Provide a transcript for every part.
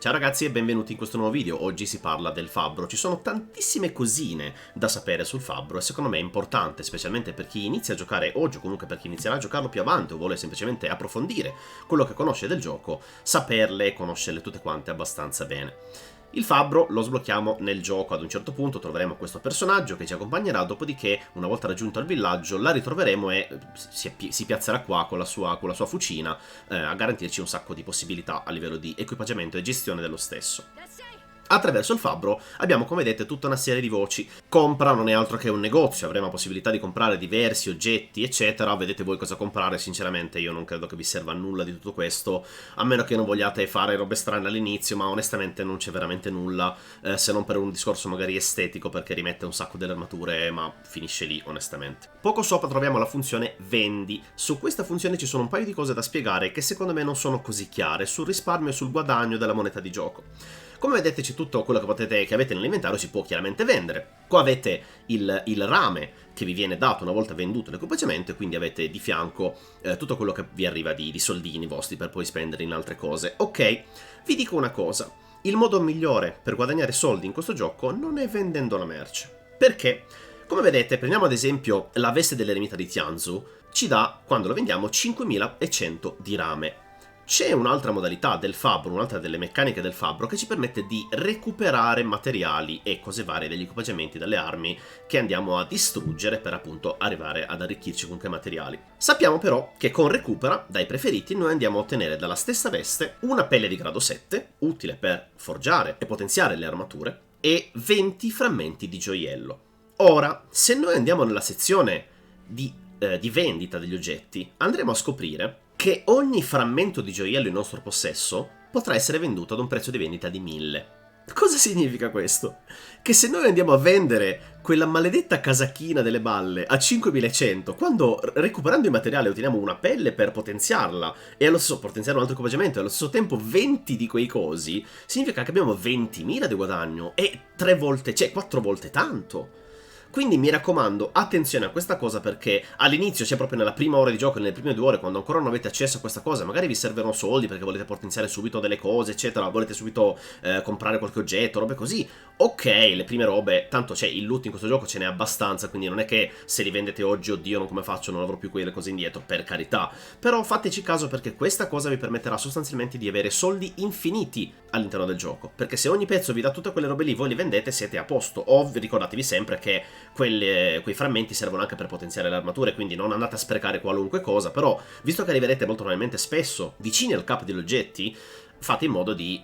Ciao ragazzi e benvenuti in questo nuovo video. Oggi si parla del fabbro. Ci sono tantissime cosine da sapere sul fabbro e secondo me è importante, specialmente per chi inizia a giocare oggi o comunque per chi inizierà a giocarlo più avanti o vuole semplicemente approfondire quello che conosce del gioco, saperle e conoscerle tutte quante abbastanza bene. Il fabbro lo sblocchiamo nel gioco, ad un certo punto troveremo questo personaggio che ci accompagnerà, dopodiché una volta raggiunto il villaggio la ritroveremo e si piazzerà qua con la sua fucina a garantirci un sacco di possibilità a livello di equipaggiamento e gestione dello stesso. Attraverso il fabbro abbiamo, come vedete, tutta una serie di voci. Compra non è altro che un negozio, avremo la possibilità di comprare diversi oggetti, eccetera. Vedete voi cosa comprare, sinceramente io non credo che vi serva nulla di tutto questo, a meno che non vogliate fare robe strane all'inizio, ma onestamente non c'è veramente nulla, se non per un discorso magari estetico, perché rimette un sacco delle armature, ma finisce lì, onestamente. Poco sopra troviamo la funzione vendi. Su questa funzione ci sono un paio di cose da spiegare che secondo me non sono così chiare, sul risparmio e sul guadagno della moneta di gioco. Come vedete c'è tutto quello che avete nell'inventario, si può chiaramente vendere. Qua avete il rame che vi viene dato una volta venduto l'equipaggiamento e quindi avete di fianco tutto quello che vi arriva di soldini vostri per poi spendere in altre cose. Ok, vi dico una cosa, il modo migliore per guadagnare soldi in questo gioco non è vendendo la merce. Perché? Come vedete, prendiamo ad esempio la veste dell'eremita di Tianzu, ci dà, quando lo vendiamo, 5100 di rame. C'è un'altra modalità del fabbro, un'altra delle meccaniche del fabbro che ci permette di recuperare materiali e cose varie degli equipaggiamenti, dalle armi che andiamo a distruggere per appunto arrivare ad arricchirci con quei materiali. Sappiamo però che con recupera, dai preferiti, noi andiamo a ottenere dalla stessa veste una pelle di grado 7, utile per forgiare e potenziare le armature, e 20 frammenti di gioiello. Ora, se noi andiamo nella sezione di vendita degli oggetti, andremo a scoprire che ogni frammento di gioiello in nostro possesso potrà essere venduto ad un prezzo di vendita di 1000. Cosa significa questo? Che se noi andiamo a vendere quella maledetta casacchina delle balle a 5100, quando recuperando i materiali otteniamo una pelle per potenziarla e allo stesso potenziare un altro equipaggiamento e allo stesso tempo 20 di quei cosi, significa che abbiamo 20.000 di guadagno e 4 volte tanto. Quindi mi raccomando, attenzione a questa cosa, perché all'inizio, cioè proprio nella prima ora di gioco, nelle prime 2 ore, quando ancora non avete accesso a questa cosa, magari vi servono soldi perché volete potenziare subito delle cose, eccetera, volete subito comprare qualche oggetto, robe così. Ok, le prime robe, tanto c'è il loot in questo gioco, ce n'è abbastanza, quindi non è che se li vendete oggi, oddio, non come faccio, non avrò più quelle cose indietro, per carità. Però fateci caso, perché questa cosa vi permetterà sostanzialmente di avere soldi infiniti all'interno del gioco, perché se ogni pezzo vi dà tutte quelle robe lì, voi li vendete, siete a posto. O ricordatevi sempre che quei frammenti servono anche per potenziare le armature, quindi non andate a sprecare qualunque cosa, però visto che arriverete molto probabilmente spesso vicini al cap degli oggetti, fate in modo di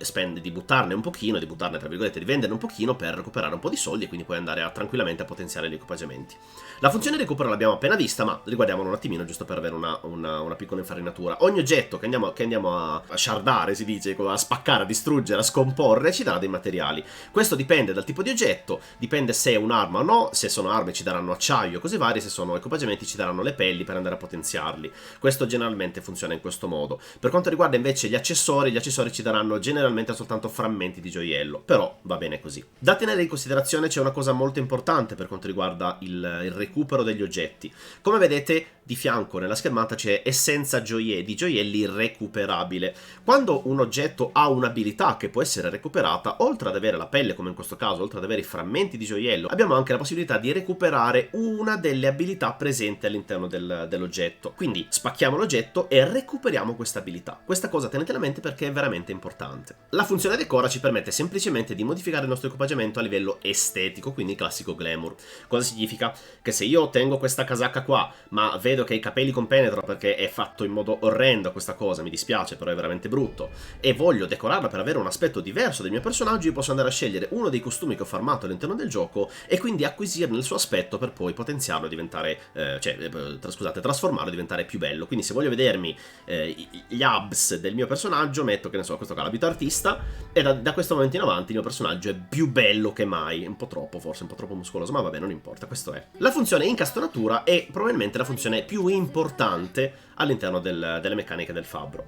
buttarne un pochino, di buttarne tra virgolette, di venderne un pochino per recuperare un po' di soldi e quindi poi andare tranquillamente a potenziare gli equipaggiamenti. La funzione di recupero l'abbiamo appena vista, ma riguardiamola un attimino giusto per avere una piccola infarinatura. Ogni oggetto che andiamo a shardare, si dice, a spaccare, a distruggere, a scomporre, ci darà dei materiali. Questo dipende dal tipo di oggetto, dipende se è un'arma o no, se sono armi ci daranno acciaio, cose varie, se sono equipaggiamenti ci daranno le pelli per andare a potenziarli. Questo generalmente funziona in questo modo. Per quanto riguarda invece gli accessori ci daranno generalmente soltanto frammenti di gioiello, però va bene così. Da tenere in considerazione c'è una cosa molto importante per quanto riguarda il recupero degli oggetti. Come vedete di fianco nella schermata c'è essenza di gioielli recuperabile. Quando un oggetto ha un'abilità che può essere recuperata, oltre ad avere la pelle come in questo caso, oltre ad avere i frammenti di gioiello, abbiamo anche la possibilità di recuperare una delle abilità presenti all'interno dell'oggetto. Quindi spacchiamo l'oggetto e recuperiamo questa abilità. Questa cosa tenetela a mente perché è veramente importante. La funzione decora ci permette semplicemente di modificare il nostro equipaggiamento a livello estetico, quindi classico glamour. Cosa significa? Che se io tengo questa casacca qua, ma vedo che i capelli compenetrano perché è fatto in modo orrendo questa cosa, mi dispiace, però è veramente brutto, e voglio decorarla per avere un aspetto diverso del mio personaggio, io posso andare a scegliere uno dei costumi che ho farmato all'interno del gioco e quindi acquisirne il suo aspetto per poi potenziarlo e diventare, trasformarlo e diventare più bello. Quindi se voglio vedermi gli abs del mio personaggio, metto, che ne so, questo qua l'abito artista, e da questo momento in avanti il mio personaggio è più bello che mai. Un po' troppo, forse un po' troppo muscoloso, ma vabbè, non importa, questo è. La funzione incastonatura è probabilmente la funzione più importante all'interno delle meccaniche del fabbro.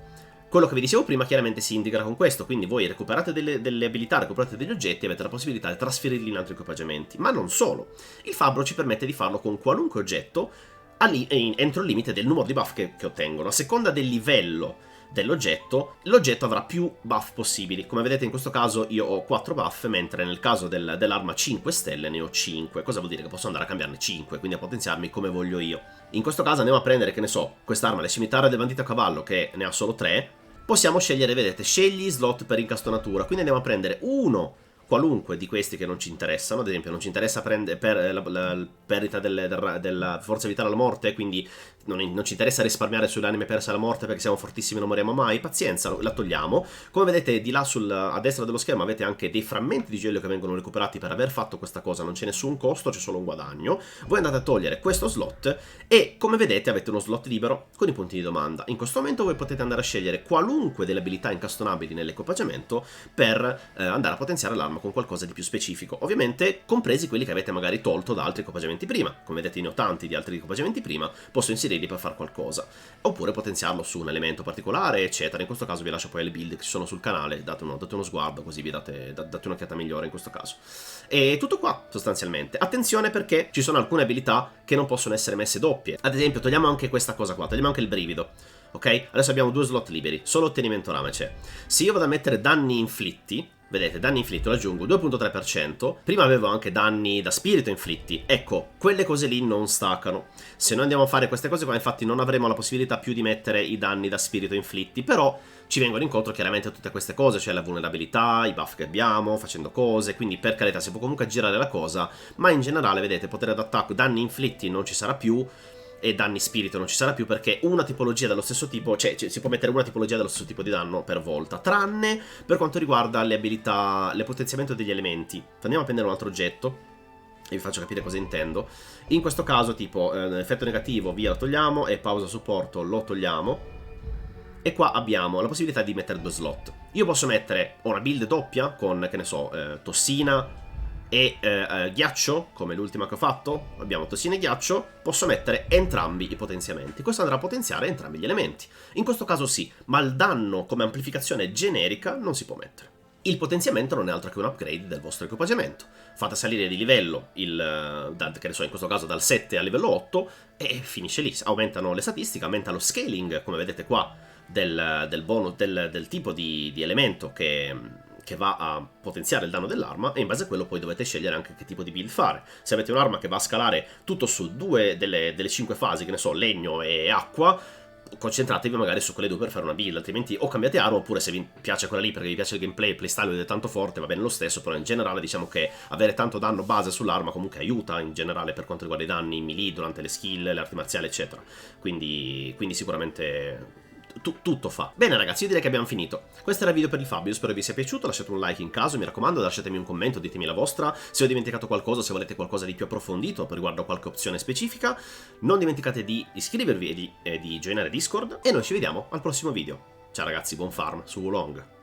Quello che vi dicevo prima chiaramente si integra con questo, quindi voi recuperate delle abilità, recuperate degli oggetti e avete la possibilità di trasferirli in altri equipaggiamenti. Ma non solo, il fabbro ci permette di farlo con qualunque oggetto entro il limite del numero di buff che ottengono. A seconda del livello dell'oggetto, l'oggetto avrà più buff possibili. Come vedete in questo caso io ho 4 buff, mentre nel caso dell'arma 5 stelle ne ho 5. Cosa vuol dire? Che posso andare a cambiarne 5, quindi a potenziarmi come voglio io. In questo caso andiamo a prendere, che ne so, quest'arma, la scimitarra del bandito a cavallo, che ne ha solo 3. Possiamo scegliere, vedete, scegli slot per incastonatura, quindi andiamo a prendere uno qualunque di questi che non ci interessano. Ad esempio non ci interessa per la perdita della forza vitale alla morte, quindi non ci interessa risparmiare sulle anime perse alla morte perché siamo fortissimi e non moriamo mai, pazienza, la togliamo. Come vedete di là a destra dello schermo avete anche dei frammenti di gelo che vengono recuperati per aver fatto questa cosa, non c'è nessun costo, c'è solo un guadagno. Voi andate a togliere questo slot e come vedete avete uno slot libero con i punti di domanda. In questo momento voi potete andare a scegliere qualunque delle abilità incastonabili nell'equipaggiamento per andare a potenziare l'arma con qualcosa di più specifico, ovviamente compresi quelli che avete magari tolto da altri equipaggiamenti prima. Come vedete ne ho tanti di altri equipaggiamenti prima, posso inserirli per fare qualcosa, oppure potenziarlo su un elemento particolare, eccetera. In questo caso vi lascio poi le build che ci sono sul canale, date uno sguardo così vi date un'occhiata migliore in questo caso. E tutto qua sostanzialmente. Attenzione perché ci sono alcune abilità che non possono essere messe doppie. Ad esempio togliamo anche questa cosa qua, togliamo anche il brivido. Ok? Adesso abbiamo 2 slot liberi, solo ottenimento rame c'è. Se io vado a mettere danni inflitti, vedete, danni inflitti lo aggiungo 2.3%, prima avevo anche danni da spirito inflitti, ecco, quelle cose lì non staccano. Se noi andiamo a fare queste cose qua, infatti non avremo la possibilità più di mettere i danni da spirito inflitti, però ci vengono incontro chiaramente tutte queste cose, cioè la vulnerabilità, i buff che abbiamo, facendo cose, quindi per carità si può comunque aggirare la cosa, ma in generale, vedete, potere d'attacco, danni inflitti non ci sarà più, e danni spirito non ci sarà più perché una tipologia dello stesso tipo, cioè si può mettere una tipologia dello stesso tipo di danno per volta, tranne per quanto riguarda le abilità, il potenziamento degli elementi. Andiamo a prendere un altro oggetto e vi faccio capire cosa intendo. In questo caso tipo effetto negativo via lo togliamo e pausa supporto lo togliamo. E qua abbiamo la possibilità di mettere 2 slot. Io posso mettere una build doppia con, che ne so, tossina e ghiaccio, come l'ultima che ho fatto. Abbiamo tossina e ghiaccio. Posso mettere entrambi i potenziamenti. Questo andrà a potenziare entrambi gli elementi. In questo caso sì, ma il danno come amplificazione generica non si può mettere. Il potenziamento non è altro che un upgrade del vostro equipaggiamento. Fate salire di livello che ne so, in questo caso dal 7 al livello 8 e finisce lì. Aumentano le statistiche, aumenta lo scaling, come vedete qua, del bonus, del tipo di elemento che va a potenziare il danno dell'arma, e in base a quello poi dovete scegliere anche che tipo di build fare. Se avete un'arma che va a scalare tutto su 2 delle 5 fasi, che ne so, legno e acqua, concentratevi magari su quelle 2 per fare una build, altrimenti o cambiate arma, oppure se vi piace quella lì perché vi piace il gameplay, il playstyle ed è tanto forte, va bene lo stesso, però in generale diciamo che avere tanto danno base sull'arma comunque aiuta in generale per quanto riguarda i danni melee durante le skill, le arti marziali eccetera, quindi sicuramente tutto fa. Bene ragazzi, io direi che abbiamo finito. Questo era il video per il Fabio, spero vi sia piaciuto, lasciate un like in caso, mi raccomando, lasciatemi un commento, ditemi la vostra, se ho dimenticato qualcosa, se volete qualcosa di più approfondito per riguardo a qualche opzione specifica. Non dimenticate di iscrivervi e di joinare Discord, e noi ci vediamo al prossimo video. Ciao ragazzi, buon farm su Wulong.